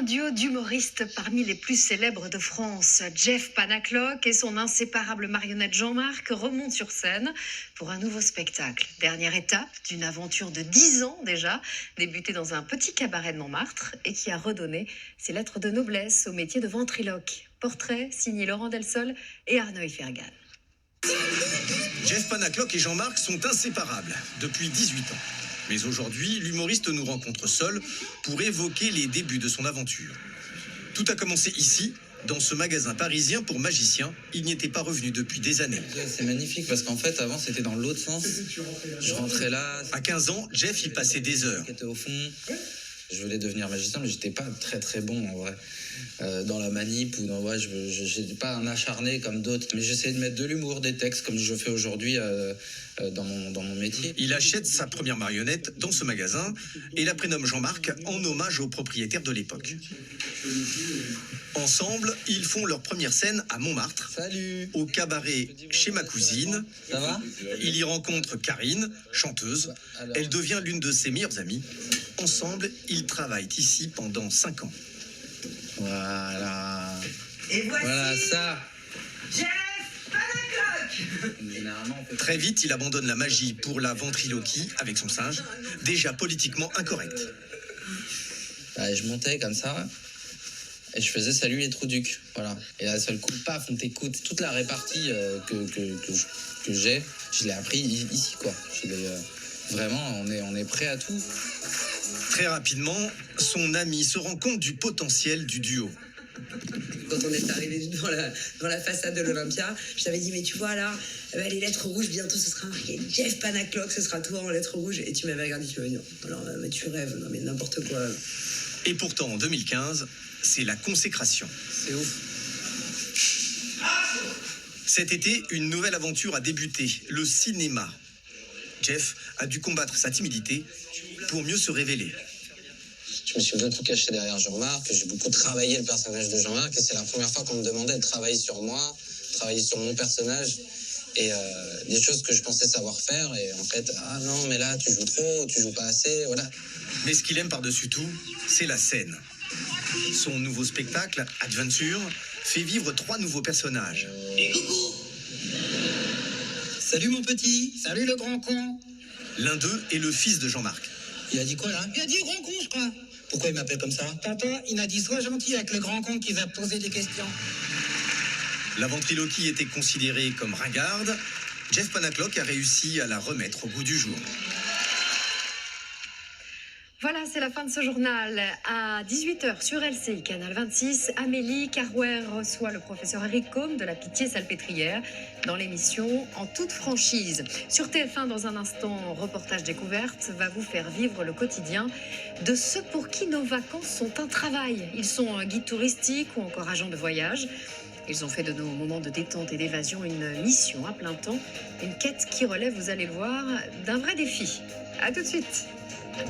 Un duo d'humoristes parmi les plus célèbres de France. Jeff Panacloc et son inséparable marionnette Jean-Marc remontent sur scène pour un nouveau spectacle. Dernière étape d'une aventure de 10 ans déjà, débutée dans un petit cabaret de Montmartre et qui a redonné ses lettres de noblesse au métier de ventriloque. Portrait signé Laurent Delsol et Arnoï Fergan. Jeff Panacloc et Jean-Marc sont inséparables depuis 18 ans. Mais aujourd'hui, l'humoriste nous rencontre seul pour évoquer les débuts de son aventure. Tout a commencé ici, dans ce magasin parisien pour magiciens. Il n'y était pas revenu depuis des années. C'est magnifique parce qu'en fait, avant, c'était dans l'autre sens. Je rentrais là. À 15 ans, Jeff y passait des heures. J'étais au fond. Je voulais devenir magicien, mais j'étais pas très bon en vrai. Dans la manip ou dans je n'étais pas un acharné comme d'autres, mais j'essayais de mettre de l'humour, des textes comme je fais aujourd'hui dans mon métier. Il achète sa première marionnette dans ce magasin et la prénomme Jean-Marc en hommage au propriétaire de l'époque. Ensemble, ils font leur première scène à Montmartre. Salut. Au cabaret chez ma cousine. Ça va? Il y rencontre Karine, chanteuse. Elle devient l'une de ses meilleures amies. Ensemble, ils travaillent ici pendant 5 ans. Voilà. Et voici Voilà ça. Jeff Panacloc. Généralement, on fait... Très vite, il abandonne la magie pour la ventriloquie avec son singe, déjà politiquement incorrect. Je montais comme ça et je faisais salut les Trouducs. Voilà. Et là, seul coup, paf, on t'écoute. Toute la répartie que j'ai, je l'ai appris ici, quoi. Vraiment, on est prêt à tout. Très rapidement, son ami se rend compte du potentiel du duo. Quand on est arrivé dans la façade de l'Olympia, je t'avais dit, mais tu vois là, les lettres rouges, bientôt ce sera marqué Jeff Panacloc, ce sera toi en lettres rouges. Et tu m'avais regardé, tu m'avais dit, non, alors, mais tu rêves, non mais n'importe quoi. Et pourtant, en 2015, c'est la consécration. C'est ouf. Cet été, une nouvelle aventure a débuté, le cinéma. Jeff a dû combattre sa timidité pour mieux se révéler. Je me suis beaucoup caché derrière Jean-Marc, j'ai beaucoup travaillé le personnage de Jean-Marc et c'est la première fois qu'on me demandait de travailler sur moi, travailler sur mon personnage et des choses que je pensais savoir faire et en fait, ah non mais là tu joues trop, tu joues pas assez, voilà. Mais ce qu'il aime par-dessus tout, c'est la scène. Son nouveau spectacle, Adventure, fait vivre 3 nouveaux personnages. Et coucou. Salut mon petit, salut le grand con. L'un d'eux est le fils de Jean-Marc. Il a dit quoi là? Il a dit grand con je crois. Pourquoi il m'appelle comme ça? Papa, il a dit sois gentil avec le grand con qui va te poser des questions. La ventriloquie était considérée comme ringarde. Jeff Panacloc a réussi à la remettre au goût du jour. Voilà, c'est la fin de ce journal. À 18h sur LCI, Canal 26, Amélie Carrouer reçoit le professeur Eric Combe de la Pitié-Salpêtrière dans l'émission En toute franchise. Sur TF1, dans un instant, Reportage découverte va vous faire vivre le quotidien de ceux pour qui nos vacances sont un travail. Ils sont guides touristiques ou encore agents de voyage. Ils ont fait de nos moments de détente et d'évasion une mission à plein temps, une quête qui relève, vous allez le voir, d'un vrai défi. À tout de suite.